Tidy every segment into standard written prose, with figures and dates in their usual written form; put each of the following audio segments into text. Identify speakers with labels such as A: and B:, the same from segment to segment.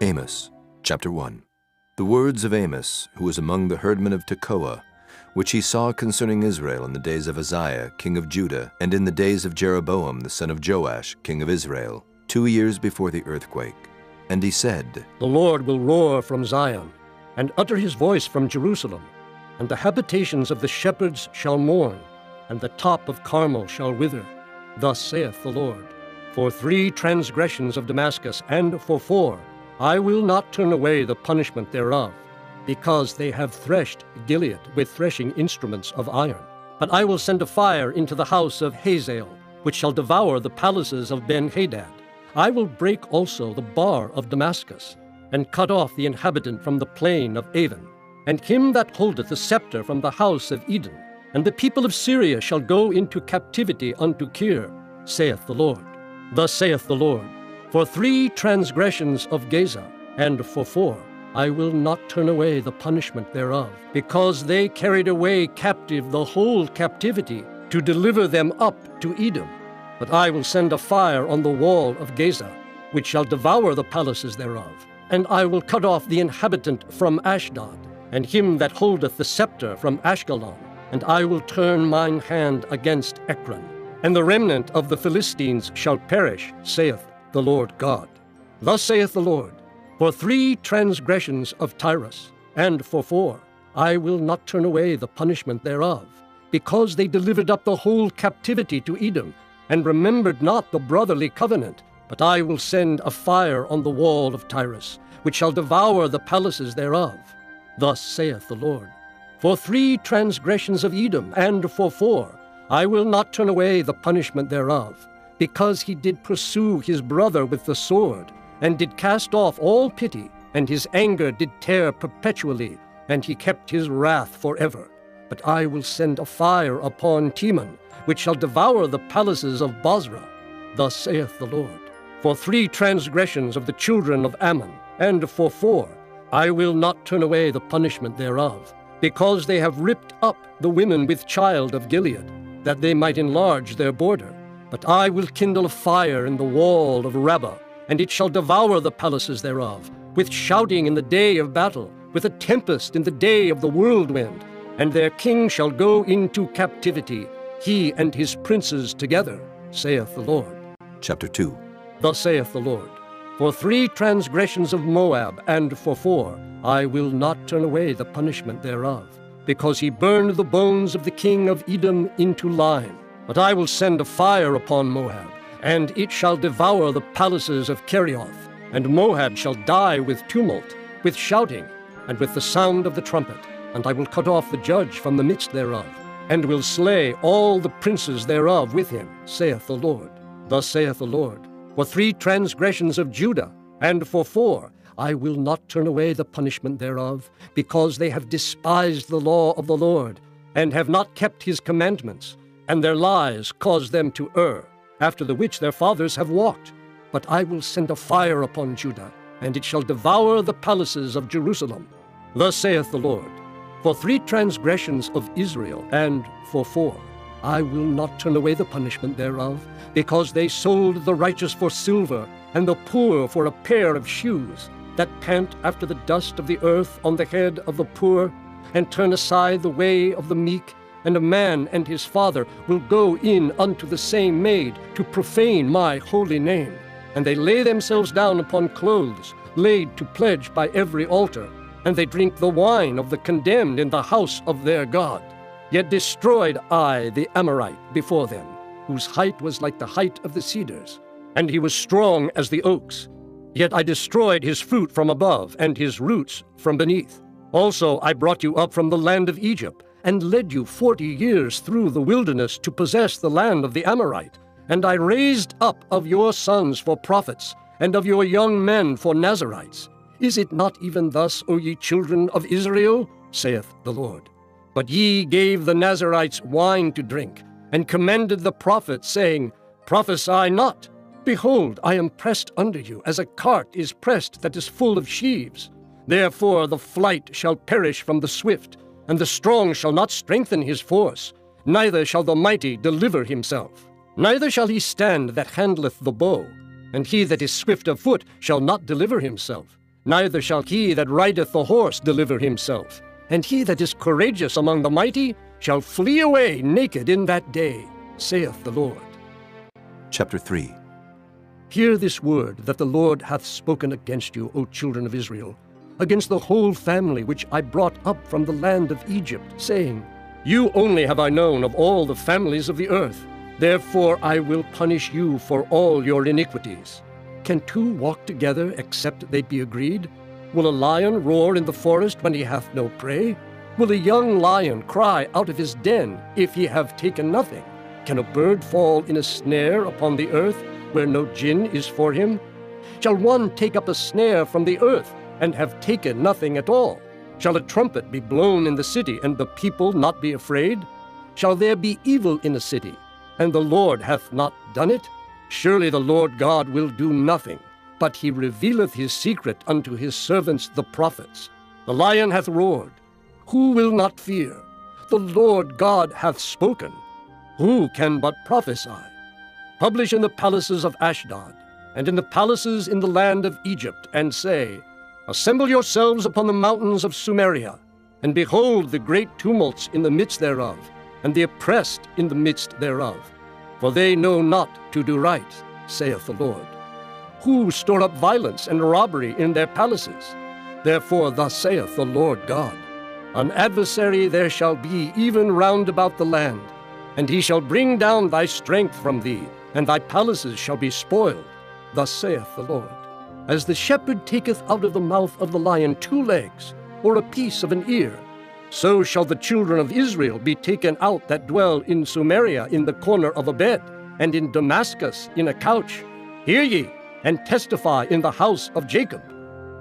A: Amos, chapter 1. The words of Amos, who was among the herdmen of Tekoa, which he saw concerning Israel in the days of Uzziah, king of Judah, and in the days of Jeroboam, the son of Joash, king of Israel, 2 years before the earthquake. And he said,
B: The Lord will roar from Zion, and utter his voice from Jerusalem, and the habitations of the shepherds shall mourn, and the top of Carmel shall wither. Thus saith the Lord, For 3 transgressions of Damascus, and for 4, I will not turn away the punishment thereof, because they have threshed Gilead with threshing instruments of iron. But I will send a fire into the house of Hazael, which shall devour the palaces of Ben-Hadad. I will break also the bar of Damascus, and cut off the inhabitant from the plain of Avon, and him that holdeth the scepter from the house of Eden. And the people of Syria shall go into captivity unto Kir, saith the Lord. Thus saith the Lord, For 3 transgressions of Gaza, and for 4, I will not turn away the punishment thereof, because they carried away captive the whole captivity, to deliver them up to Edom. But I will send a fire on the wall of Gaza, which shall devour the palaces thereof. And I will cut off the inhabitant from Ashdod, and him that holdeth the scepter from Ashkelon. And I will turn mine hand against Ekron. And the remnant of the Philistines shall perish, saith the Lord God. Thus saith the Lord, For 3 transgressions of Tyrus, and for 4, I will not turn away the punishment thereof, because they delivered up the whole captivity to Edom, and remembered not the brotherly covenant. But I will send a fire on the wall of Tyrus, which shall devour the palaces thereof. Thus saith the Lord, For 3 transgressions of Edom, and for 4, I will not turn away the punishment thereof, because he did pursue his brother with the sword, and did cast off all pity, and his anger did tear perpetually, and he kept his wrath forever. But I will send a fire upon Teman, which shall devour the palaces of Bozrah. Thus saith the Lord, For 3 transgressions of the children of Ammon, and for 4, I will not turn away the punishment thereof, because they have ripped up the women with child of Gilead, that they might enlarge their border. But I will kindle a fire in the wall of Rabbah, and it shall devour the palaces thereof, with shouting in the day of battle, with a tempest in the day of the whirlwind. And their king shall go into captivity, he and his princes together, saith the Lord.
A: Chapter 2.
B: Thus saith the Lord, For 3 transgressions of Moab, and for 4, I will not turn away the punishment thereof, because he burned the bones of the king of Edom into lime. But I will send a fire upon Moab, and it shall devour the palaces of Kerioth, and Moab shall die with tumult, with shouting, and with the sound of the trumpet. And I will cut off the judge from the midst thereof, and will slay all the princes thereof with him, saith the Lord. Thus saith the Lord, For 3 transgressions of Judah, and for 4, I will not turn away the punishment thereof, because they have despised the law of the Lord, and have not kept his commandments, and their lies caused them to err, after the which their fathers have walked. But I will send a fire upon Judah, and it shall devour the palaces of Jerusalem. Thus saith the Lord, For 3 transgressions of Israel, and for 4, I will not turn away the punishment thereof, because they sold the righteous for silver, and the poor for a pair of shoes, that pant after the dust of the earth on the head of the poor, and turn aside the way of the meek. And a man and his father will go in unto the same maid, to profane my holy name. And they lay themselves down upon clothes, laid to pledge by every altar, and they drink the wine of the condemned in the house of their God. Yet destroyed I the Amorite before them, whose height was like the height of the cedars, and he was strong as the oaks. Yet I destroyed his fruit from above, and his roots from beneath. Also I brought you up from the land of Egypt, and led you 40 years through the wilderness to possess the land of the Amorite. And I raised up of your sons for prophets, and of your young men for Nazarites. Is it not even thus, O ye children of Israel? Saith the Lord. But ye gave the Nazarites wine to drink, and commended the prophets, saying, Prophesy not. Behold, I am pressed under you, as a cart is pressed that is full of sheaves. Therefore the flight shall perish from the swift, and the strong shall not strengthen his force, neither shall the mighty deliver himself. Neither shall he stand that handleth the bow, and he that is swift of foot shall not deliver himself. Neither shall he that rideth the horse deliver himself, and he that is courageous among the mighty shall flee away naked in that day, saith the Lord.
A: Chapter 3.
B: Hear this word that the Lord hath spoken against you, O children of Israel, against the whole family which I brought up from the land of Egypt, saying, You only have I known of all the families of the earth. Therefore I will punish you for all your iniquities. Can two walk together except they be agreed? Will a lion roar in the forest when he hath no prey? Will a young lion cry out of his den if he have taken nothing? Can a bird fall in a snare upon the earth where no gin is for him? Shall one take up a snare from the earth and have taken nothing at all? Shall a trumpet be blown in the city, and the people not be afraid? Shall there be evil in a city, and the Lord hath not done it? Surely the Lord God will do nothing, but he revealeth his secret unto his servants the prophets. The lion hath roared. Who will not fear? The Lord God hath spoken. Who can but prophesy? Publish in the palaces of Ashdod, and in the palaces in the land of Egypt, and say, Assemble yourselves upon the mountains of Sumeria, and behold the great tumults in the midst thereof, and the oppressed in the midst thereof. For they know not to do right, saith the Lord. Who store up violence and robbery in their palaces? Therefore thus saith the Lord God, An adversary there shall be even round about the land, and he shall bring down thy strength from thee, and thy palaces shall be spoiled. Thus saith the Lord. As the shepherd taketh out of the mouth of the lion 2 legs, or a piece of an ear, so shall the children of Israel be taken out that dwell in Sumeria in the corner of a bed, and in Damascus in a couch. Hear ye, and testify in the house of Jacob,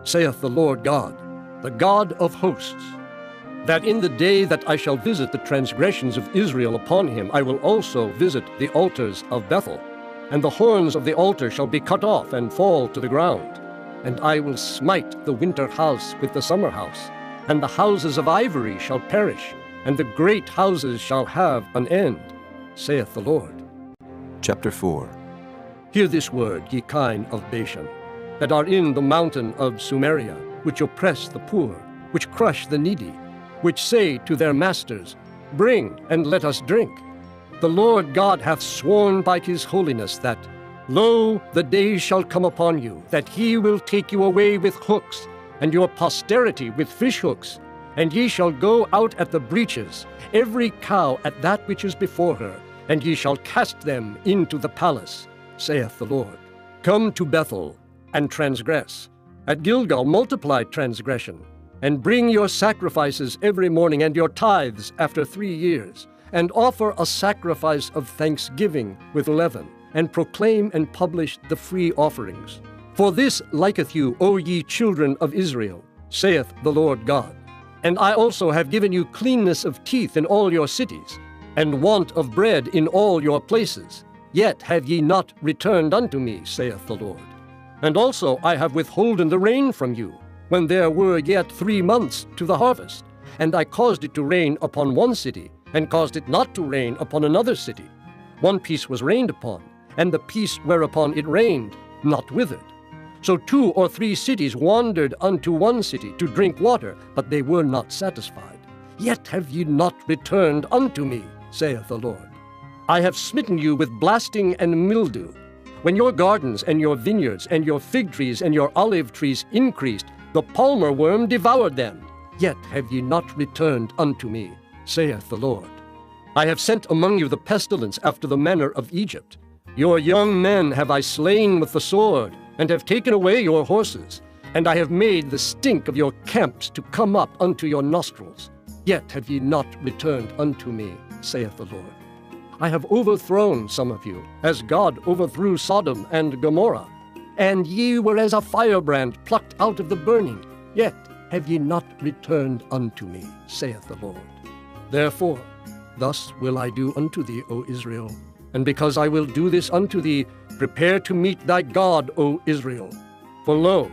B: saith the Lord God, the God of hosts, that in the day that I shall visit the transgressions of Israel upon him, I will also visit the altars of Bethel. And the horns of the altar shall be cut off and fall to the ground. And I will smite the winter house with the summer house, and the houses of ivory shall perish, and the great houses shall have an end, saith the Lord.
A: Chapter 4.
B: Hear this word, ye kine of Bashan, that are in the mountain of Sumeria, which oppress the poor, which crush the needy, which say to their masters, Bring, and let us drink. The Lord God hath sworn by his holiness that, Lo, the days shall come upon you, that he will take you away with hooks, and your posterity with fish hooks, and ye shall go out at the breaches, every cow at that which is before her, and ye shall cast them into the palace, saith the Lord. Come to Bethel, and transgress. At Gilgal multiply transgression, and bring your sacrifices every morning, and your tithes after 3 years, and offer a sacrifice of thanksgiving with leaven, and proclaim and publish the free offerings. For this liketh you, O ye children of Israel, saith the Lord God. And I also have given you cleanness of teeth in all your cities, and want of bread in all your places. Yet have ye not returned unto me, saith the Lord. And also I have withholden the rain from you, when there were yet 3 months to the harvest. And I caused it to rain upon one city, and caused it not to rain upon another city. One piece was rained upon, and the piece whereupon it rained not withered. So 2 or 3 cities wandered unto one city to drink water, but they were not satisfied. Yet have ye not returned unto me, saith the Lord. I have smitten you with blasting and mildew. When your gardens and your vineyards and your fig trees and your olive trees increased, the palmer worm devoured them. Yet have ye not returned unto me, saith the Lord. I have sent among you the pestilence after the manner of Egypt. Your young men have I slain with the sword, and have taken away your horses, and I have made the stink of your camps to come up unto your nostrils. Yet have ye not returned unto me, saith the Lord. I have overthrown some of you, as God overthrew Sodom and Gomorrah. And ye were as a firebrand plucked out of the burning. Yet have ye not returned unto me, saith the Lord. Therefore, thus will I do unto thee, O Israel. And because I will do this unto thee, prepare to meet thy God, O Israel. For lo,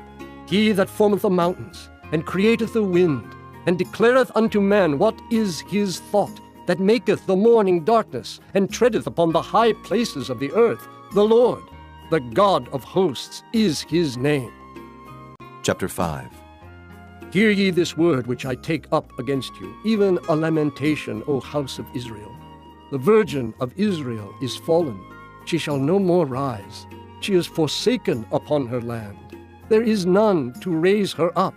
B: he that formeth the mountains, and createth the wind, and declareth unto man what is his thought, that maketh the morning darkness, and treadeth upon the high places of the earth, the Lord, the God of hosts, is his name.
A: Chapter 5.
B: Hear ye this word which I take up against you, even a lamentation, O house of Israel. The virgin of Israel is fallen. She shall no more rise. She is forsaken upon her land. There is none to raise her up.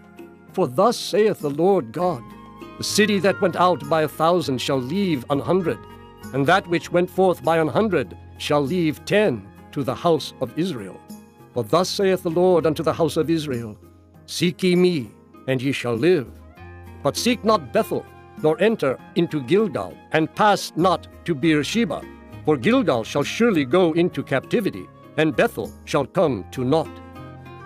B: For thus saith the Lord God, the city that went out by 1,000 shall leave 100, and that which went forth by 100 shall leave 10 to the house of Israel. For thus saith the Lord unto the house of Israel, Seek ye me, and ye shall live. But seek not Bethel, nor enter into Gilgal, and pass not to Beersheba. For Gilgal shall surely go into captivity, and Bethel shall come to naught.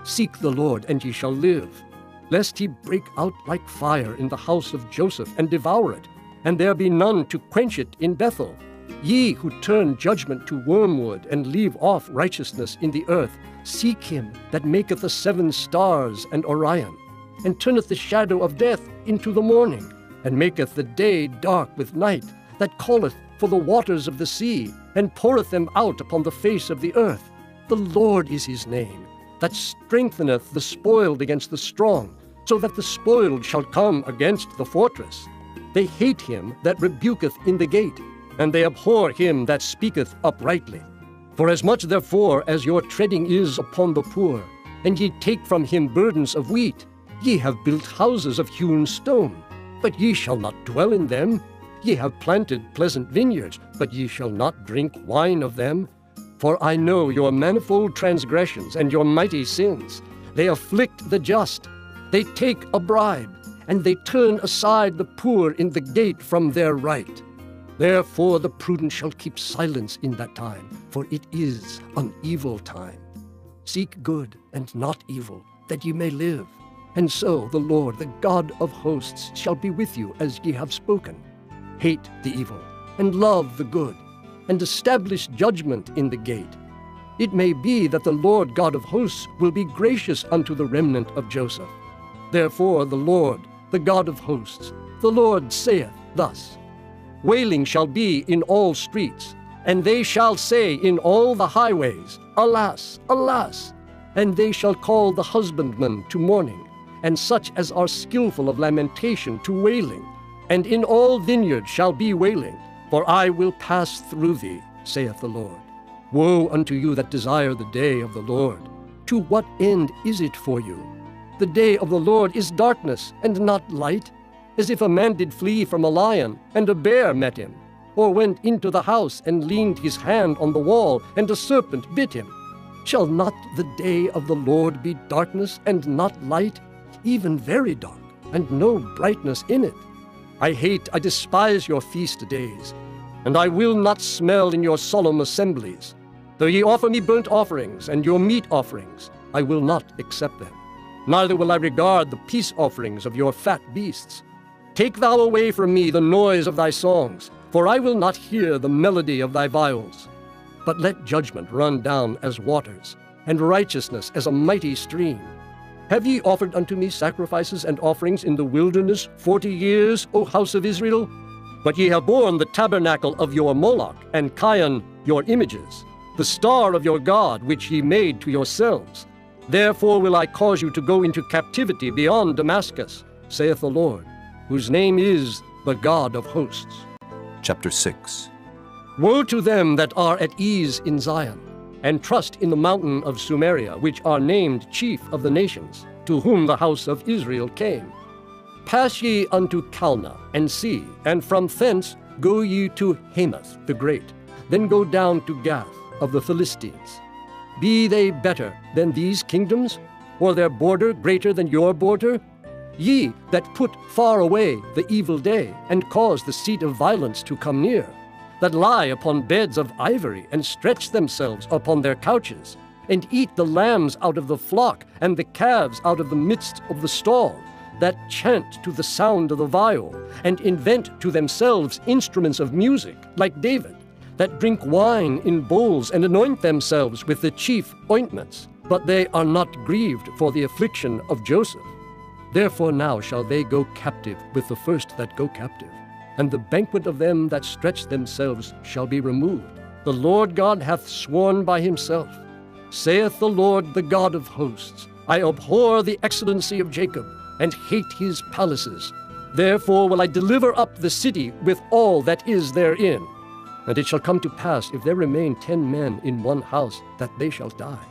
B: Seek the Lord, and ye shall live, lest he break out like fire in the house of Joseph, and devour it, and there be none to quench it in Bethel. Ye who turn judgment to wormwood, and leave off righteousness in the earth, seek him that maketh the 7 stars and Orion, and turneth the shadow of death into the morning, and maketh the day dark with night, that calleth for the waters of the sea, and poureth them out upon the face of the earth. The Lord is his name, that strengtheneth the spoiled against the strong, so that the spoiled shall come against the fortress. They hate him that rebuketh in the gate, and they abhor him that speaketh uprightly. Forasmuch therefore as your treading is upon the poor, and ye take from him burdens of wheat, ye have built houses of hewn stone, but ye shall not dwell in them. Ye have planted pleasant vineyards, but ye shall not drink wine of them. For I know your manifold transgressions and your mighty sins. They afflict the just. They take a bribe, and they turn aside the poor in the gate from their right. Therefore the prudent shall keep silence in that time, for it is an evil time. Seek good and not evil, that ye may live. And so the Lord, the God of hosts, shall be with you as ye have spoken. Hate the evil, and love the good, and establish judgment in the gate. It may be that the Lord God of hosts will be gracious unto the remnant of Joseph. Therefore the Lord, the God of hosts, the Lord saith thus, Wailing shall be in all streets, and they shall say in all the highways, Alas, alas! And they shall call the husbandman to mourning, and such as are skillful of lamentation to wailing. And in all vineyards shall be wailing, for I will pass through thee, saith the Lord. Woe unto you that desire the day of the Lord! To what end is it for you? The day of the Lord is darkness, and not light, as if a man did flee from a lion, and a bear met him, or went into the house, and leaned his hand on the wall, and a serpent bit him. Shall not the day of the Lord be darkness, and not light, even very dark, and no brightness in it? I despise your feast days, and I will not smell in your solemn assemblies. Though ye offer me burnt offerings, and your meat offerings, I will not accept them. Neither will I regard the peace offerings of your fat beasts. Take thou away from me the noise of thy songs, for I will not hear the melody of thy viols. But let judgment run down as waters, and righteousness as a mighty stream. Have ye offered unto me sacrifices and offerings in the wilderness 40 years, O house of Israel? But ye have borne the tabernacle of your Moloch, and Chion your images, the star of your God which ye made to yourselves. Therefore will I cause you to go into captivity beyond Damascus, saith the Lord, whose name is the God of hosts.
A: Chapter 6.
B: Woe to them that are at ease in Zion, and trust in the mountain of Sumeria, which are named chief of the nations, to whom the house of Israel came. Pass ye unto Calneh, and see, and from thence go ye to Hamath the great, then go down to Gath of the Philistines. Be they better than these kingdoms, or their border greater than your border? Ye that put far away the evil day, and cause the seat of violence to come near, that lie upon beds of ivory, and stretch themselves upon their couches, and eat the lambs out of the flock, and the calves out of the midst of the stall, that chant to the sound of the viol, and invent to themselves instruments of music, like David, that drink wine in bowls, and anoint themselves with the chief ointments, but they are not grieved for the affliction of Joseph. Therefore now shall they go captive with the first that go captive, and the banquet of them that stretch themselves shall be removed. The Lord God hath sworn by himself, saith the Lord, the God of hosts, I abhor the excellency of Jacob, and hate his palaces. Therefore will I deliver up the city with all that is therein. And it shall come to pass, if there remain 10 men in one house, that they shall die.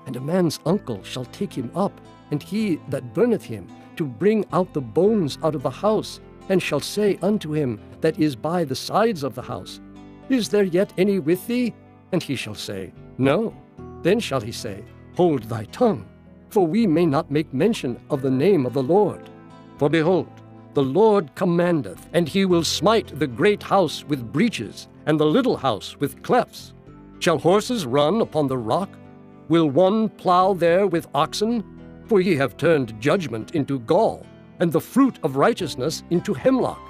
B: And a man's uncle shall take him up, and he that burneth him, to bring out the bones out of the house, and shall say unto him that is by the sides of the house, Is there yet any with thee? And he shall say, No. Then shall he say, Hold thy tongue, for we may not make mention of the name of the Lord. For behold, the Lord commandeth, and he will smite the great house with breaches, and the little house with clefts. Shall horses run upon the rock? Will one plow there with oxen? For ye have turned judgment into gall, and the fruit of righteousness into hemlock.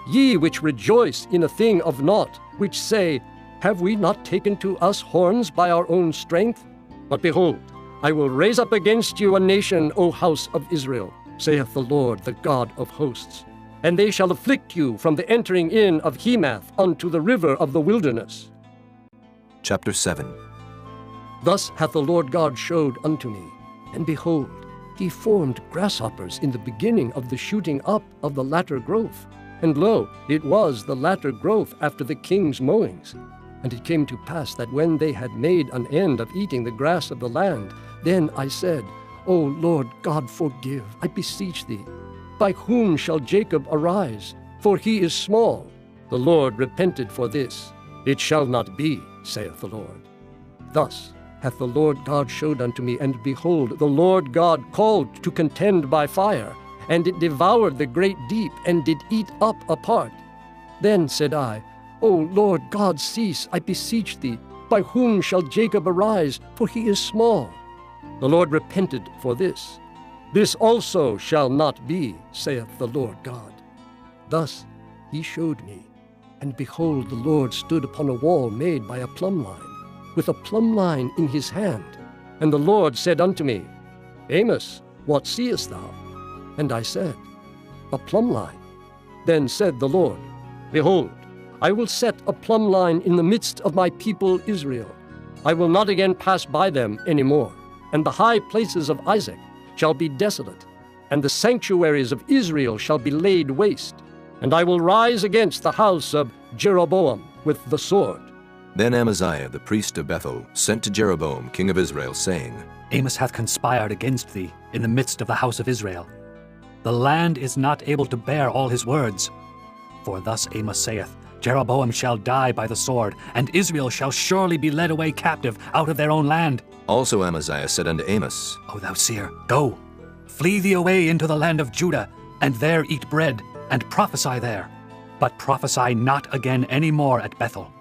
B: Ye which rejoice in a thing of naught, which say, Have we not taken to us horns by our own strength? But behold, I will raise up against you a nation, O house of Israel, saith the Lord, the God of hosts. And they shall afflict you from the entering in of Hemath unto the river of the wilderness.
A: Chapter 7.
B: Thus hath the Lord God showed unto me, and behold, he formed grasshoppers in the beginning of the shooting up of the latter growth. And lo, it was the latter growth after the king's mowings. And it came to pass that when they had made an end of eating the grass of the land, then I said, O Lord God, forgive, I beseech thee. By whom shall Jacob arise? For he is small. The Lord repented for this. It shall not be, saith the Lord. Thus hath the Lord God showed unto me, and behold, the Lord God called to contend by fire, and it devoured the great deep, and did eat up a part. Then said I, O Lord God, cease, I beseech thee. By whom shall Jacob arise? For he is small. The Lord repented for this. This also shall not be, saith the Lord God. Thus he showed me, and behold, the Lord stood upon a wall made by a plumb line, with a plumb line in his hand. And the Lord said unto me, Amos, what seest thou? And I said, A plumb line. Then said the Lord, Behold, I will set a plumb line in the midst of my people Israel. I will not again pass by them any more. And the high places of Isaac shall be desolate, and the sanctuaries of Israel shall be laid waste. And I will rise against the house of Jeroboam with the sword.
A: Then Amaziah the priest of Bethel sent to Jeroboam king of Israel, saying,
C: Amos hath conspired against thee in the midst of the house of Israel. The land is not able to bear all his words. For thus Amos saith, Jeroboam shall die by the sword, and Israel shall surely be led away captive out of their own land.
A: Also Amaziah said unto Amos,
C: O thou seer, go, flee thee away into the land of Judah, and there eat bread, and prophesy there. But prophesy not again any more at Bethel,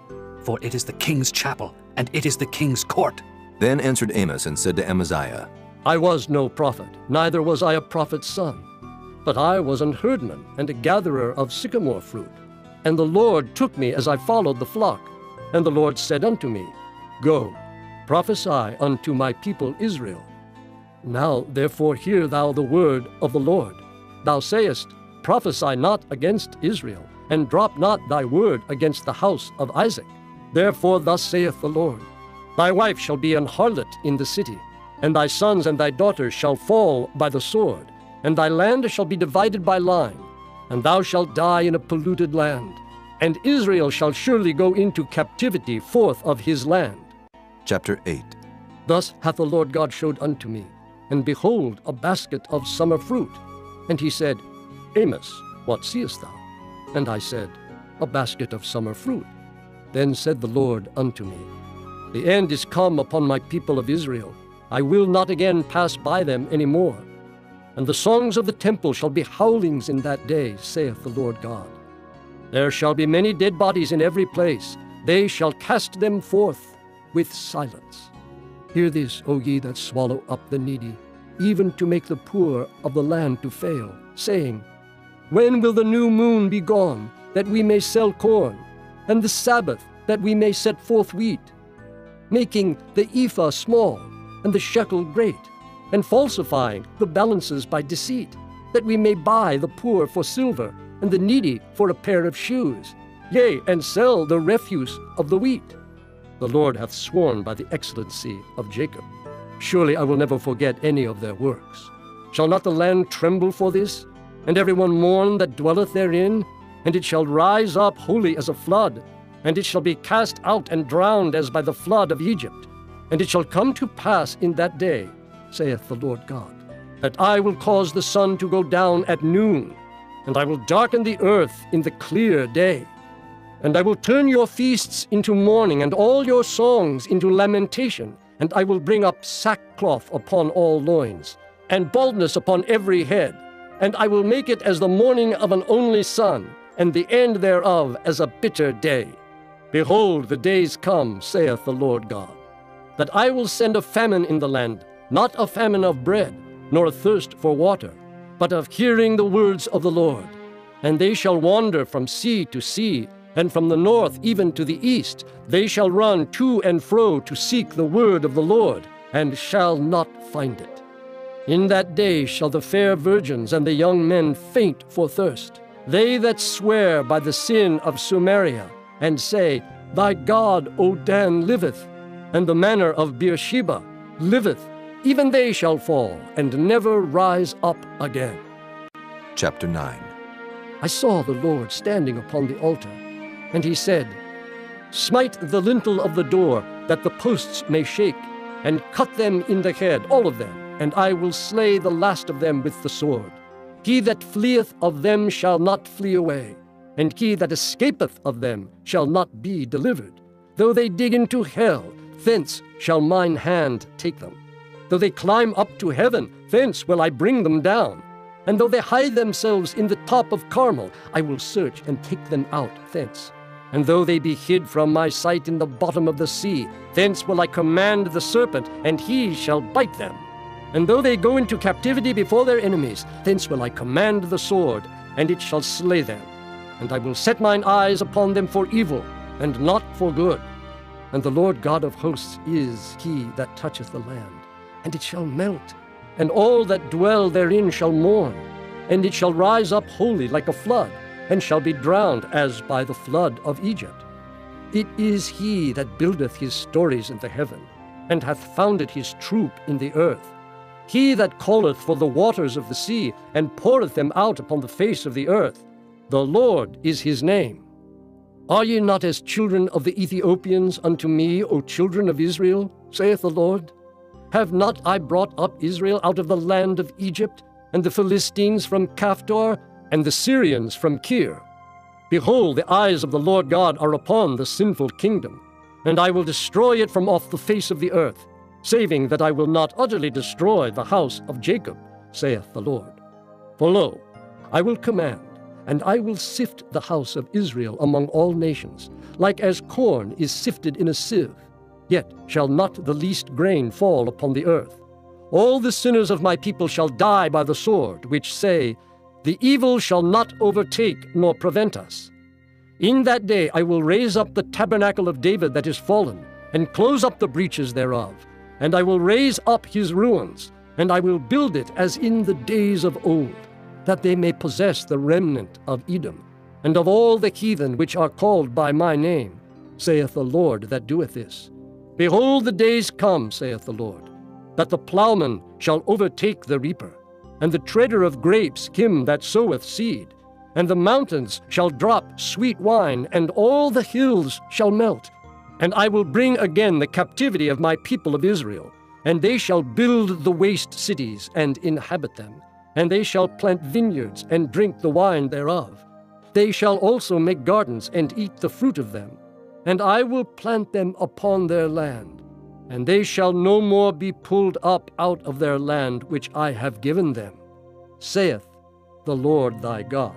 C: for it is the king's chapel, and it is the king's court.
A: Then answered Amos and said to Amaziah,
B: I was no prophet, neither was I a prophet's son. But I was an herdman and a gatherer of sycamore fruit. And the Lord took me as I followed the flock. And the Lord said unto me, Go, prophesy unto my people Israel. Now therefore hear thou the word of the Lord. Thou sayest, Prophesy not against Israel, and drop not thy word against the house of Isaac. Therefore thus saith the Lord, Thy wife shall be an harlot in the city, and thy sons and thy daughters shall fall by the sword, and thy land shall be divided by line, and thou shalt die in a polluted land. And Israel shall surely go into captivity forth of his land.
A: Chapter 8.
B: Thus hath the Lord God showed unto me, and behold, a basket of summer fruit. And he said, Amos, what seest thou? And I said, A basket of summer fruit. Then said the Lord unto me, The end is come upon my people of Israel. I will not again pass by them any more. And the songs of the temple shall be howlings in that day, saith the Lord God. There shall be many dead bodies in every place. They shall cast them forth with silence. Hear this, O ye that swallow up the needy, even to make the poor of the land to fail, saying, When will the new moon be gone, that we may sell corn, and the Sabbath, that we may set forth wheat, making the ephah small, and the shekel great, and falsifying the balances by deceit, that we may buy the poor for silver, and the needy for a pair of shoes, yea, and sell the refuse of the wheat. The Lord hath sworn by the excellency of Jacob. Surely I will never forget any of their works. Shall not the land tremble for this, and everyone mourn that dwelleth therein? And it shall rise up wholly as a flood, and it shall be cast out and drowned as by the flood of Egypt. And it shall come to pass in that day, saith the Lord God, that I will cause the sun to go down at noon, and I will darken the earth in the clear day. And I will turn your feasts into mourning, and all your songs into lamentation, and I will bring up sackcloth upon all loins, and baldness upon every head, and I will make it as the mourning of an only son, and the end thereof as a bitter day. Behold, the days come, saith the Lord God, that I will send a famine in the land, not a famine of bread, nor a thirst for water, but of hearing the words of the Lord. And they shall wander from sea to sea, and from the north even to the east. They shall run to and fro to seek the word of the Lord, and shall not find it. In that day shall the fair virgins and the young men faint for thirst, they that swear by the sin of Samaria, and say, Thy God, O Dan, liveth, and the manor of Beersheba liveth. Even they shall fall, and never rise up again.
A: Chapter 9.
B: I saw the Lord standing upon the altar, and he said, Smite the lintel of the door, that the posts may shake, and cut them in the head, all of them, and I will slay the last of them with the sword. He that fleeth of them shall not flee away, and he that escapeth of them shall not be delivered. Though they dig into hell, thence shall mine hand take them. Though they climb up to heaven, thence will I bring them down. And though they hide themselves in the top of Carmel, I will search and take them out thence. And though they be hid from my sight in the bottom of the sea, thence will I command the serpent, and he shall bite them. And though they go into captivity before their enemies, thence will I command the sword, and it shall slay them. And I will set mine eyes upon them for evil, and not for good. And the Lord God of hosts is he that toucheth the land, and it shall melt, and all that dwell therein shall mourn, and it shall rise up wholly like a flood, and shall be drowned as by the flood of Egypt. It is he that buildeth his stories in the heaven, and hath founded his troop in the earth. He that calleth for the waters of the sea, and poureth them out upon the face of the earth. The Lord is his name. Are ye not as children of the Ethiopians unto me, O children of Israel, saith the Lord? Have not I brought up Israel out of the land of Egypt, and the Philistines from Caphtor, and the Syrians from Kir? Behold, the eyes of the Lord God are upon the sinful kingdom, and I will destroy it from off the face of the earth, saving that I will not utterly destroy the house of Jacob, saith the Lord. For lo, I will command, and I will sift the house of Israel among all nations, like as corn is sifted in a sieve. Yet shall not the least grain fall upon the earth. All the sinners of my people shall die by the sword, which say, The evil shall not overtake nor prevent us. In that day I will raise up the tabernacle of David that is fallen, and close up the breaches thereof. And I will raise up his ruins, and I will build it as in the days of old, that they may possess the remnant of Edom, and of all the heathen which are called by my name, saith the Lord that doeth this. Behold, the days come, saith the Lord, that the plowman shall overtake the reaper, and the treader of grapes him that soweth seed. And the mountains shall drop sweet wine, and all the hills shall melt. And I will bring again the captivity of my people of Israel, and they shall build the waste cities and inhabit them, and they shall plant vineyards and drink the wine thereof. They shall also make gardens and eat the fruit of them, and I will plant them upon their land, and they shall no more be pulled up out of their land which I have given them, saith the Lord thy God.